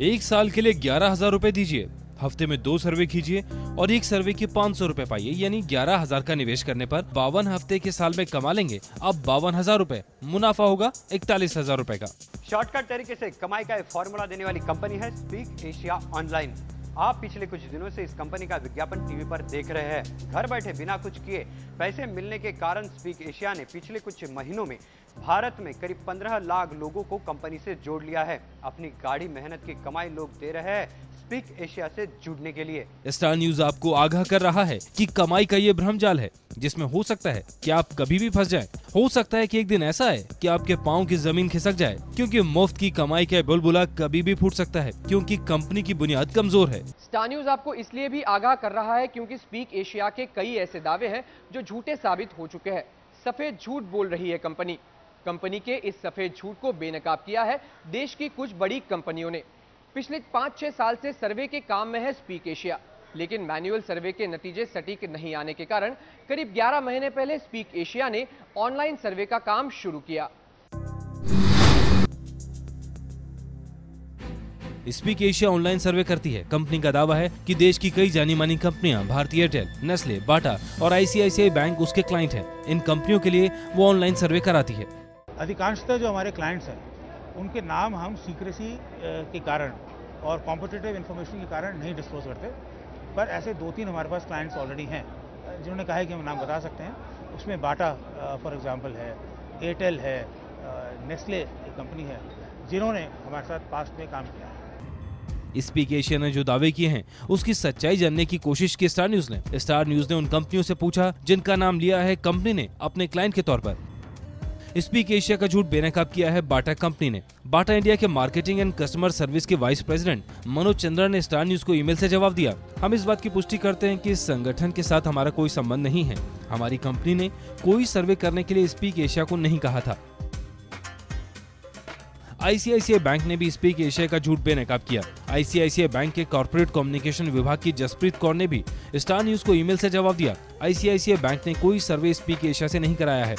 1 साल के लिए 11,000 रुपए दीजिए, हफ्ते में 2 सर्वे कीजिए और एक सर्वे के 500 रुपए पाइए, यानी 11,000 का निवेश करने पर 52 हफ्ते के साल में कमा लेंगे अब 52,000 रुपए। मुनाफा होगा 41,000 रुपए का। शॉर्टकट तरीके से कमाई का फॉर्मूला देने वाली कंपनी है स्पीक एशिया ऑनलाइन। आप पिछले कुछ दिनों से इस कंपनी का विज्ञापन टीवी पर देख रहे हैं। घर बैठे बिना कुछ किए पैसे मिलने के कारण स्पीक एशिया ने पिछले कुछ महीनों में भारत में करीब 15 लाख लोगों को कंपनी से जोड़ लिया है। अपनी गाढ़ी मेहनत की कमाई लोग दे रहे हैं स्पीक एशिया से जुड़ने के लिए। स्टार न्यूज आपको आगाह कर रहा है कि कमाई का ये भ्रमजाल है जिसमें हो सकता है कि आप कभी भी फंस जाएं। हो सकता है कि एक दिन ऐसा है कि आपके पांव की जमीन खिसक जाए, क्योंकि मुफ्त की कमाई का बुलबुला कभी भी फूट सकता है, क्योंकि कंपनी की बुनियाद कमजोर है। स्टार न्यूज आपको इसलिए भी आगाह कर रहा है क्योंकि स्पीक एशिया के कई ऐसे दावे हैं जो झूठे साबित हो चुके हैं। सफेद झूठ बोल रही है कंपनी के इस सफेद झूठ को बेनकाब किया है देश की कुछ बड़ी कंपनियों ने। पिछले 5-6 साल से सर्वे के काम में है स्पीक एशिया, लेकिन मैन्युअल सर्वे के नतीजे सटीक नहीं आने के कारण करीब 11 महीने पहले स्पीक एशिया ने ऑनलाइन सर्वे का काम शुरू किया। स्पीक एशिया ऑनलाइन सर्वे करती है। कंपनी का दावा है कि देश की कई जानी मानी कंपनियां भारतीय एयरटेल, नेस्ले, बाटा और आईसीआईसीआई बैंक उसके क्लाइंट हैं। इन कंपनियों के लिए वो ऑनलाइन सर्वे कराती है। अधिकांशतः जो हमारे क्लाइंट्स हैं उनके नाम हम सीक्रेसी के कारण और कॉम्पिटिटिव इन्फॉर्मेशन के कारण नहीं डिस्क्लोज करते, पर ऐसे 2-3 हमारे पास क्लाइंट्स ऑलरेडी हैं जिन्होंने कहा है कि हम नाम बता सकते हैं। उसमें बाटा फॉर एग्जांपल है, एयरटेल है, नेस्ले एक कंपनी है जिन्होंने हमारे साथ पास्ट में काम किया है। स्पीक एशिया ने जो दावे किए हैं उसकी सच्चाई जानने की कोशिश की स्टार न्यूज ने उन कंपनियों से पूछा जिनका नाम लिया है कंपनी ने अपने क्लाइंट के तौर पर। स्पीक एशिया का झूठ बेनकाब किया है बाटा कंपनी ने। बाटा इंडिया के मार्केटिंग एंड कस्टमर सर्विस के वाइस प्रेसिडेंट मनोज चंद्रा ने स्टार न्यूज को ईमेल से जवाब दिया। हम इस बात की पुष्टि करते हैं कि इस संगठन के साथ हमारा कोई संबंध नहीं है। हमारी कंपनी ने कोई सर्वे करने के लिए स्पीक एशिया को नहीं कहा था। आईसीआईसीआई बैंक ने भी स्पीक एशिया का झूठ बेनकाब किया। आईसीआईसीआई बैंक के कॉर्पोरेट कम्युनिकेशन विभाग की जसप्रीत कौर ने भी स्टार न्यूज को ईमेल से जवाब दिया। आईसीआईसीआई बैंक ने कोई सर्वे स्पीक एशिया से नहीं कराया है।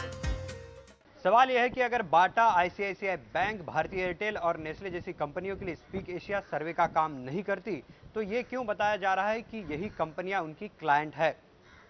सवाल यह है कि अगर बाटा, आईसीआईसीआई बैंक, भारतीय एयरटेल और नेस्ले जैसी कंपनियों के लिए स्पीक एशिया सर्वे का काम नहीं करती, तो ये क्यों बताया जा रहा है कि यही कंपनियां उनकी क्लाइंट है?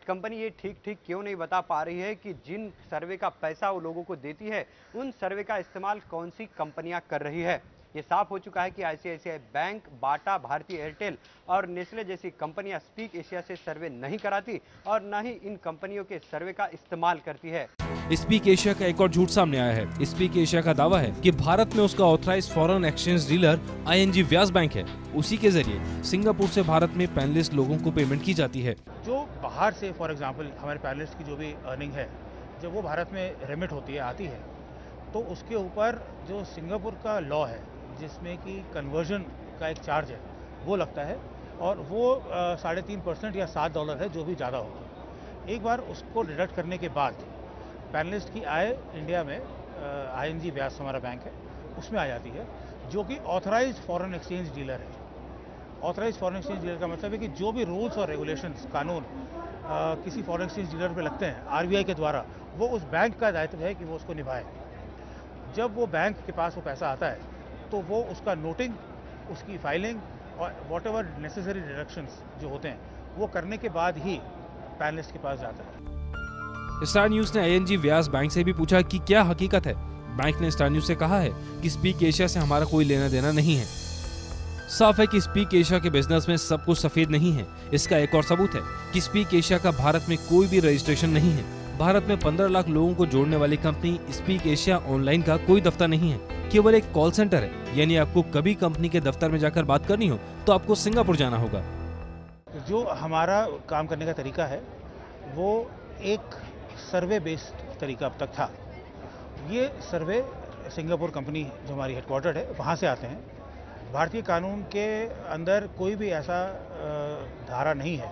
कंपनी ये ठीक क्यों नहीं बता पा रही है कि जिन सर्वे का पैसा वो लोगों को देती है उन सर्वे का इस्तेमाल कौन सी कंपनियां कर रही है? ये साफ हो चुका है कि आईसीआईसीआई बैंक, बाटा, भारतीय एयरटेल और नेस्ले जैसी कंपनियां स्पीक एशिया से सर्वे नहीं कराती और न ही इन कंपनियों के सर्वे का इस्तेमाल करती है। स्पीक एशिया का एक और झूठ सामने आया है। स्पीक एशिया का दावा है कि भारत में उसका authorized foreign exchange dealer ING Vysya bank है। उसी के जरिए सिंगापुर से भारत में पैनलिस्ट लोगों को पेमेंट की जाती है। जो बाहर से फॉर एग्जांपल हमारे पैनलिस्ट की जो भी अर्निंग है, जब वो भारत में रेमिट होती है, आती है, तो उसके ऊपर जो सिंगापुर का लॉ है जिसमें कि कन्वर्जन का एक चार्ज है वो लगता है, और वो 3.5% या $7 है, जो भी ज़्यादा होगा। एक बार उसको डिडक्ट करने के बाद पैनलिस्ट की आय इंडिया में आईएनजी व्यास हमारा बैंक है उसमें आ जाती है, जो कि ऑथराइज्ड फॉरेन एक्सचेंज डीलर है। ऑथराइज्ड फॉरेन एक्सचेंज डीलर का मतलब है कि जो भी रूल्स और रेगुलेशंस, कानून किसी फॉरेन एक्सचेंज डीलर पे लगते हैं आरबीआई के द्वारा, वो उस बैंक का दायित्व है कि वो उसको निभाए। जब वो बैंक के पास वो पैसा आता है तो वो उसका नोटिंग, उसकी फाइलिंग और वॉट एवर नेसेसरी डिडक्शंस जो होते हैं वो करने के बाद ही पैनलिस्ट के पास जाता है। स्टार न्यूज ने आईएनजी व्यास बैंक से भी पूछा कि क्या हकीकत है। बैंक ने स्टार न्यूज से कहा है कि स्पीक एशिया से हमारा कोई लेना देना नहीं है। साफ है कि स्पीक एशिया के बिजनेस में सब कुछ सफेद नहीं है। इसका एक और सबूत है कि स्पीक एशिया का भारत में कोई भी रजिस्ट्रेशन नहीं है। भारत में 15 लाख लोगों को जोड़ने वाली कंपनी स्पीक एशिया ऑनलाइन का कोई दफ्तर नहीं है, केवल एक कॉल सेंटर है। यानी आपको कभी कंपनी के दफ्तर में जाकर बात करनी हो तो आपको सिंगापुर जाना होगा। जो हमारा काम करने का तरीका है वो एक सर्वे बेस्ड तरीका अब तक था। ये सर्वे सिंगापुर कंपनी जो हमारी हेडक्वार्टर्ड है वहाँ से आते हैं। भारतीय कानून के अंदर कोई भी ऐसा धारा नहीं है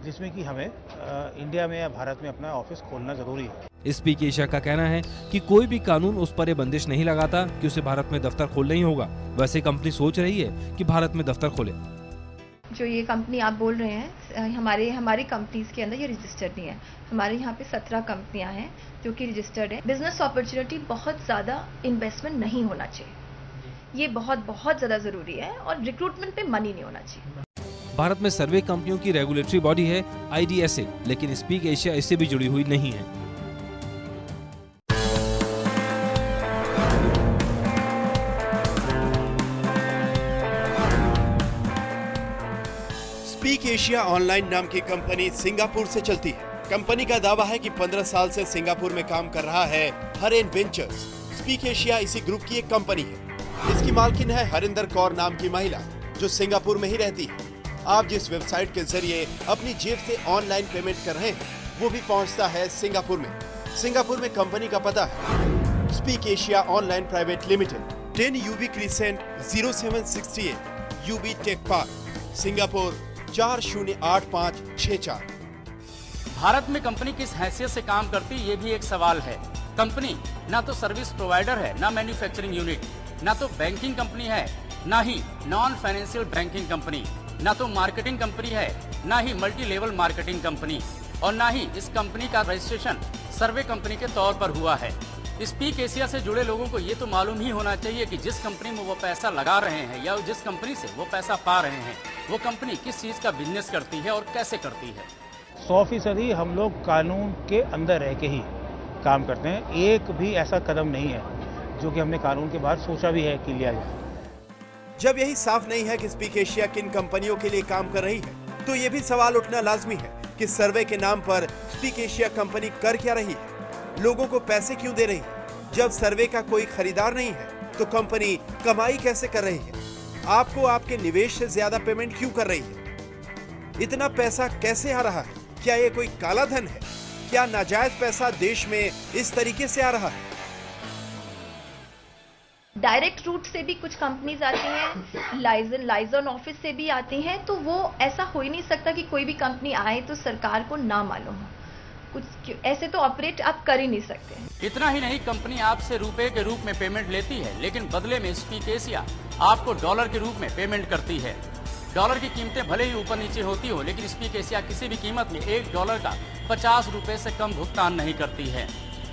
जिसमें कि हमें इंडिया में या भारत में अपना ऑफिस खोलना जरूरी है। स्पीक एशिया का कहना है कि कोई भी कानून उस पर ये बंदिश नहीं लगाता कि उसे भारत में दफ्तर खोलना ही होगा। वैसे कंपनी सोच रही है कि भारत में दफ्तर खोले। जो ये कंपनी आप बोल रहे हैं, हमारी कंपनीज के अंदर ये रजिस्टर्ड नहीं है। हमारे यहाँ पे 17 कंपनियां हैं जो कि रजिस्टर्ड है। बिजनेस अपॉर्चुनिटी बहुत ज़्यादा इन्वेस्टमेंट नहीं होना चाहिए। ये बहुत बहुत ज़्यादा ज़रूरी है और रिक्रूटमेंट पे मनी नहीं होना चाहिए। भारत में सर्वे कंपनियों की रेगुलेटरी बॉडी है IDSA, लेकिन स्पीक एशिया इससे भी जुड़ी हुई नहीं है। स्पीक एशिया ऑनलाइन नाम की कंपनी सिंगापुर से चलती है। कंपनी का दावा है कि 15 साल से सिंगापुर में काम कर रहा है हरेन वेंचर्स। स्पीक एशिया इसी ग्रुप की एक कंपनी है। इसकी मालकिन है हरिंदर कौर नाम की महिला, जो सिंगापुर में ही रहती है। आप जिस वेबसाइट के जरिए अपनी जेब से ऑनलाइन पेमेंट कर रहे हैं, वो भी पहुंचता है सिंगापुर में। सिंगापुर में कंपनी का पता है Speak Asia Online Private Limited, 10 UB Crescent 0768 UB Tech Park, Singapore 408564। Bharat में कंपनी किस हैसियत से काम करती है, ये भी एक सवाल है। कंपनी ना तो सर्विस प्रोवाइडर है, ना मैन्युफैक्चरिंग यूनिट, ना तो बैंकिंग कंपनी है, ना ही नॉन फाइनेंशियल बैंकिंग कंपनी, ना तो मार्केटिंग कंपनी है, ना ही मल्टी लेवल मार्केटिंग कंपनी, और ना ही इस कंपनी का रजिस्ट्रेशन सर्वे कंपनी के तौर पर हुआ है। स्पीक एशिया से जुड़े लोगों को ये तो मालूम ही होना चाहिए कि जिस कंपनी में वो पैसा लगा रहे हैं या जिस कंपनी से वो पैसा पा रहे हैं, वो कंपनी किस चीज़ का बिजनेस करती है और कैसे करती है। 100% हम लोग कानून के अंदर रह के ही काम करते हैं। एक भी ऐसा कदम नहीं है जो कि हमने कानून के बाहर सोचा भी है कि लिया जाए। जब यही साफ नहीं है कि स्पीक एशिया किन कंपनियों के लिए काम कर रही है, तो ये भी सवाल उठना लाजमी है कि सर्वे के नाम पर स्पीक एशिया कंपनी कर क्या रही है, लोगों को पैसे क्यों दे रही है। जब सर्वे का कोई खरीदार नहीं है, तो कंपनी कमाई कैसे कर रही है, आपको आपके निवेश से ज्यादा पेमेंट क्यों कर रही है, इतना पैसा कैसे आ रहा है, क्या ये कोई काला धन है, क्या नाजायज पैसा देश में इस तरीके से आ रहा है। डायरेक्ट रूट से भी कुछ कंपनीज आती हैं, लाइजन ऑफिस से भी आती हैं, तो वो ऐसा हो ही नहीं सकता कि कोई भी कंपनी आए तो सरकार को ना मालूम हो। कुछ ऐसे तो ऑपरेट आप कर ही नहीं सकते। इतना ही नहीं, कंपनी आपसे रुपए के रूप में पेमेंट लेती है, लेकिन बदले में स्पीक एशिया आपको डॉलर के रूप में पेमेंट करती है। डॉलर की कीमतें भले ही ऊपर नीचे होती हो, लेकिन स्पीक एशिया किसी भी कीमत में $1 का 50 रुपए से कम भुगतान नहीं करती है।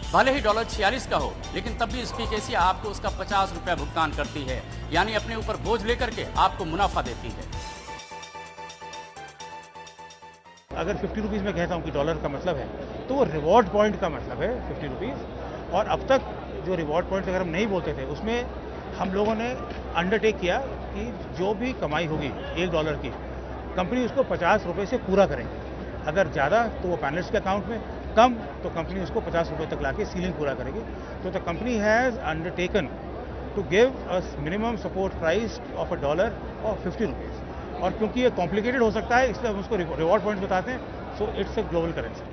भले ही डॉलर 46 का हो, लेकिन तब भी स्पीक एशिया आपको उसका 50 रुपया भुगतान करती है, यानी अपने ऊपर बोझ लेकर के आपको मुनाफा देती है। अगर 50 रुपीज़ में कहता हूँ कि डॉलर का मतलब है, तो वो रिवॉर्ड पॉइंट का मतलब है 50 रुपीज़। और अब तक जो रिवॉर्ड पॉइंट अगर हम नहीं बोलते थे, उसमें हम लोगों ने अंडरटेक किया कि जो भी कमाई होगी $1 की, कंपनी उसको 50 रुपये से पूरा करेगी। अगर ज़्यादा तो वो पैनलिस्ट के अकाउंट में, कम तो कंपनी उसको 50 रुपये तक लाके सीलिंग पूरा करेगी। तो the company has undertaken to give a minimum support price of $1 और 50 रुपीज़। और क्योंकि ये कॉम्प्लिकेटेड हो सकता है, इसलिए हम उसको रिवॉर्ड पॉइंट बताते हैं। So it's a global currency.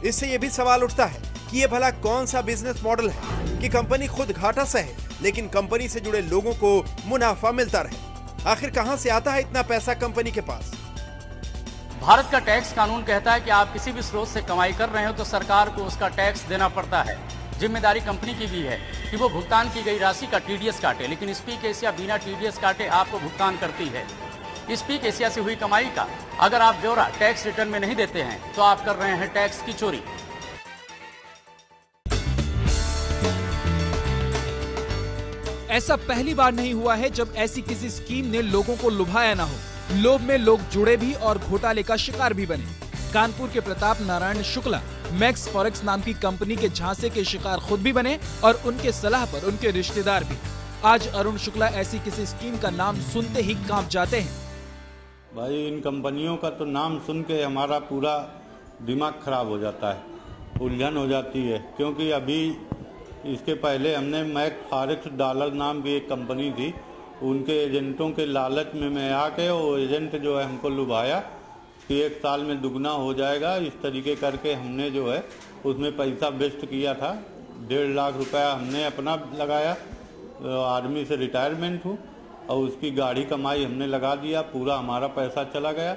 इससे ये भी सवाल उठता है कि ये भला कौन सा बिजनेस मॉडल है कि कंपनी खुद घाटा सहे, लेकिन कंपनी से जुड़े लोगों को मुनाफा मिलता रहे। आखिर कहां से आता है इतना पैसा कंपनी के पास। भारत का टैक्स कानून कहता है कि आप किसी भी स्रोत से कमाई कर रहे हो तो सरकार को उसका टैक्स देना पड़ता है। जिम्मेदारी कंपनी की भी है कि वो भुगतान की गई राशि का TDS काटे, लेकिन स्पीक एशिया बिना TDS काटे आपको भुगतान करती है। स्पीक एशिया से हुई कमाई का अगर आप ब्यौरा टैक्स रिटर्न में नहीं देते हैं, तो आप कर रहे हैं टैक्स की चोरी। ऐसा पहली बार नहीं हुआ है जब ऐसी किसी स्कीम ने लोगों को लुभाया ना हो। लोभ में लोग जुड़े भी और घोटाले का शिकार भी बने। कानपुर के प्रताप नारायण शुक्ला मैक्स फॉरेक्स नाम की कंपनी के झांसे के शिकार खुद भी बने और उनके सलाह पर उनके रिश्तेदार भी। आज अरुण शुक्ला ऐसी किसी स्कीम का नाम सुनते ही कांप जाते हैं। भाई, इन कंपनियों का तो नाम सुन के हमारा पूरा दिमाग खराब हो जाता है, उलझन हो जाती है। क्योंकि अभी इसके पहले हमने मैक्स फॉरेक्स डॉलर नाम की एक कंपनी थी, उनके एजेंटों के लालच में मैं आके वो एजेंट जो है हमको लुभाया कि 1 साल में दुगना हो जाएगा। इस तरीके करके हमने जो है उसमें पैसा वेस्ट किया था। 1.5 लाख रुपया हमने अपना लगाया, आर्मी से रिटायरमेंट हूँ, और उसकी गाड़ी कमाई हमने लगा दिया, पूरा हमारा पैसा चला गया।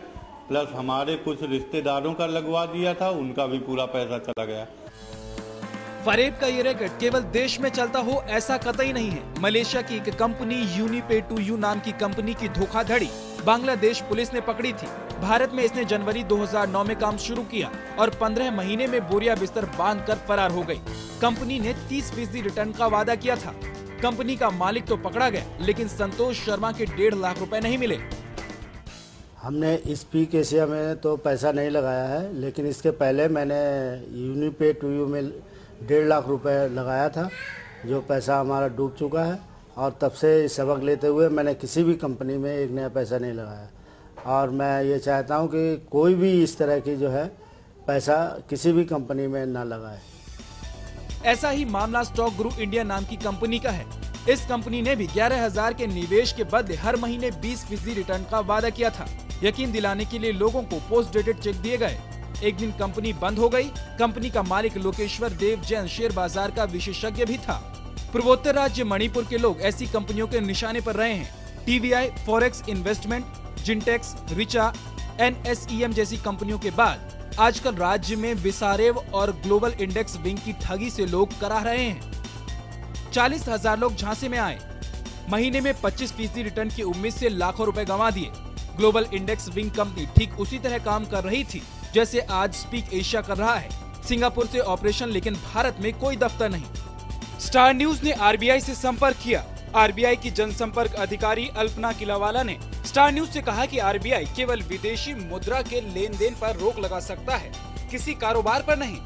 प्लस हमारे कुछ रिश्तेदारों का लगवा दिया था, उनका भी पूरा पैसा चला गया। फरेब का ये रैकेट केवल देश में चलता हो ऐसा कतई नहीं है। मलेशिया की एक कंपनी यूनिपे2यू नाम की कंपनी की धोखाधड़ी बांग्लादेश पुलिस ने पकड़ी थी। भारत में इसने जनवरी 2009 में काम शुरू किया और 15 महीने में बोरिया बिस्तर बांधकर फरार हो गई। कंपनी ने 30% रिटर्न का वादा किया था। कंपनी का मालिक तो पकड़ा गया, लेकिन संतोष शर्मा के 1.5 लाख रुपए नहीं मिले। हमने स्पीक एशिया में तो पैसा नहीं लगाया है, लेकिन इसके पहले मैंने यूनिपे टू यू में 1.5 लाख रुपए लगाया था, जो पैसा हमारा डूब चुका है। और तब से सबक लेते हुए मैंने किसी भी कंपनी में एक नया पैसा नहीं लगाया। और मैं ये चाहता हूँ कि कोई भी इस तरह की जो है पैसा किसी भी कंपनी में ना लगाए। ऐसा ही मामला स्टॉक गुरु इंडिया नाम की कंपनी का है। इस कंपनी ने भी 11,000 के निवेश के बदले हर महीने 20% रिटर्न का वादा किया था। यकीन दिलाने के लिए लोगों को पोस्ट डेटेड चेक दिए गए। एक दिन कंपनी बंद हो गई। कंपनी का मालिक लोकेश्वर देव जैन शेयर बाजार का विशेषज्ञ भी था। पूर्वोत्तर राज्य मणिपुर के लोग ऐसी कंपनियों के निशाने पर रहे हैं। टीवीआई, फॉरेक्स इन्वेस्टमेंट, जिंटेक्स, रिचा, NSEM जैसी कंपनियों के बाद आजकल राज्य में विसारेव और ग्लोबल इंडेक्स विंग की ठगी से लोग कराह रहे हैं। 40,000 लोग झांसे में आए। महीने में 25% रिटर्न की उम्मीद से लाखों रुपए गंवा दिए। ग्लोबल इंडेक्स विंग कंपनी ठीक उसी तरह काम कर रही थी जैसे आज स्पीक एशिया कर रहा है। सिंगापुर से ऑपरेशन, लेकिन भारत में कोई दफ्तर नहीं। स्टार न्यूज ने RBI से संपर्क किया। RBI की जनसंपर्क अधिकारी अल्पना किलावाला ने स्टार न्यूज से कहा कि RBI केवल विदेशी मुद्रा के लेन देन पर रोक लगा सकता है, किसी कारोबार पर नहीं।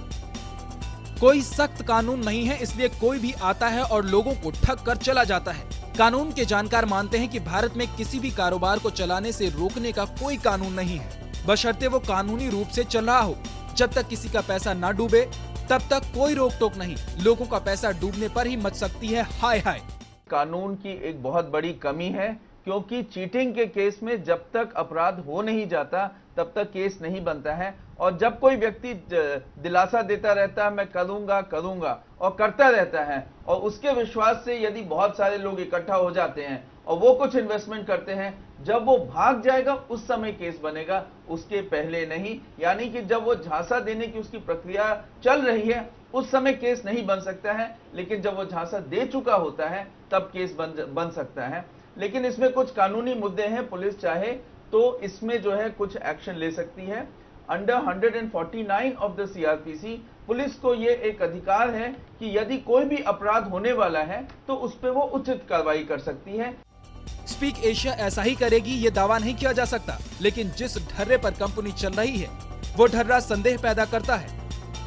कोई सख्त कानून नहीं है, इसलिए कोई भी आता है और लोगों को ठग कर चला जाता है। कानून के जानकार मानते हैं कि भारत में किसी भी कारोबार को चलाने से रोकने का कोई कानून नहीं है, बशर्ते वो कानूनी रूप से चल रहा हो। जब तक किसी का पैसा न डूबे तब तक कोई रोक टोक नहीं। लोगों का पैसा डूबने पर ही मच सकती है हाय हाय। कानून की एक बहुत बड़ी कमी है, क्योंकि चीटिंग के केस में जब तक अपराध हो नहीं जाता तब तक केस नहीं बनता है। और जब कोई व्यक्ति दिलासा देता रहता है मैं करूंगा और करता रहता है, और उसके विश्वास से यदि बहुत सारे लोग इकट्ठा हो जाते हैं और वो कुछ इन्वेस्टमेंट करते हैं, जब वो भाग जाएगा उस समय केस बनेगा, उसके पहले नहीं। यानी कि जब वो झांसा देने की उसकी प्रक्रिया चल रही है उस समय केस नहीं बन सकता है, लेकिन जब वो झांसा दे चुका होता है तब केस बन सकता है। लेकिन इसमें कुछ कानूनी मुद्दे हैं। पुलिस चाहे तो इसमें जो है कुछ एक्शन ले सकती है। Under 149 of the CRPC police को ये एक अधिकार है कि यदि कोई भी अपराध होने वाला है तो उस पर वो उचित कार्रवाई कर सकती है। स्पीक एशिया ऐसा ही करेगी ये दावा नहीं किया जा सकता, लेकिन जिस ढर्रे पर कंपनी चल रही है वो ढर्रा संदेह पैदा करता है।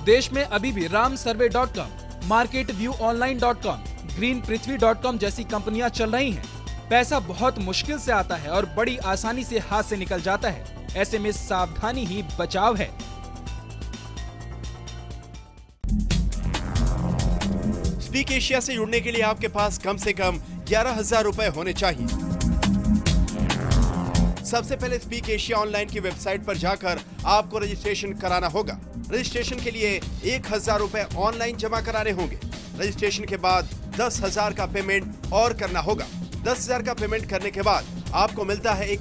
देश में अभी भी ramsurvey.com, marketviewonline.com, greenprithvi.com जैसी कंपनियां चल रही हैं। पैसा बहुत मुश्किल से आता है और बड़ी आसानी से हाथ से निकल जाता है। ऐसे में सावधानी ही बचाव है। स्पीक एशिया से जुड़ने के लिए आपके पास कम से कम 11,000 रुपए होने चाहिए। सबसे पहले स्पीक एशिया ऑनलाइन की वेबसाइट पर जाकर आपको रजिस्ट्रेशन कराना होगा। रजिस्ट्रेशन के लिए 1,000 रुपए ऑनलाइन जमा कराने होंगे। रजिस्ट्रेशन के बाद 10,000 का पेमेंट और करना होगा। 10,000 का पेमेंट करने के बाद आपको मिलता है एक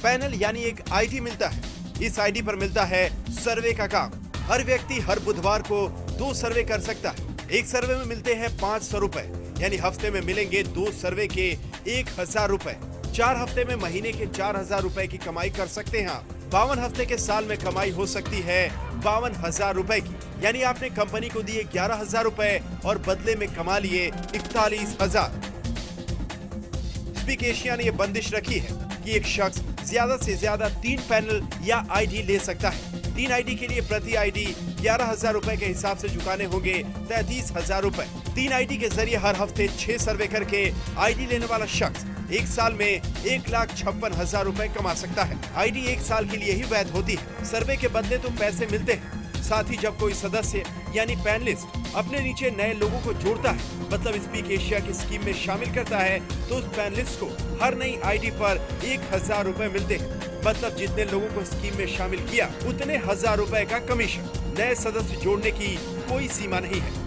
पैनल यानी एक ID मिलता है। इस ID पर मिलता है सर्वे का काम। हर व्यक्ति हर बुधवार को 2 सर्वे कर सकता है। एक सर्वे में मिलते हैं 500 रुपए, यानी हफ्ते में मिलेंगे 2 सर्वे के 1,000 रुपए। 4 हफ्ते में महीने के 4,000 रुपए की कमाई कर सकते हैं आप। 52 हफ्ते के साल में कमाई हो सकती है 52,000 रुपए की, यानी आपने कंपनी को दिए 11,000 रुपए और बदले में कमा लिए 41,000। स्पीक एशिया ने यह बंदिश रखी है कि एक शख्स ज्यादा से ज्यादा 3 पैनल या ID ले सकता है। 3 ID के लिए प्रति ID 11,000 रुपए के हिसाब से चुकाने होंगे 33,000 रुपए। 3 ID के जरिए हर हफ्ते 6 सर्वे करके ID लेने वाला शख्स एक साल में 1,56,000 रुपए कमा सकता है। ID 1 साल के लिए ही वैध होती है। सर्वे के बदले तो पैसे मिलते हैं। साथ ही जब कोई सदस्य यानी पैनलिस्ट अपने नीचे नए लोगों को जोड़ता है, मतलब स्पीक एशिया की स्कीम में शामिल करता है, तो उस पैनलिस्ट को हर नई ID पर 1,000 रुपए मिलते हैं। मतलब जितने लोगों को स्कीम में शामिल किया उतने 1,000 रुपए का कमीशन। नए सदस्य जोड़ने की कोई सीमा नहीं है।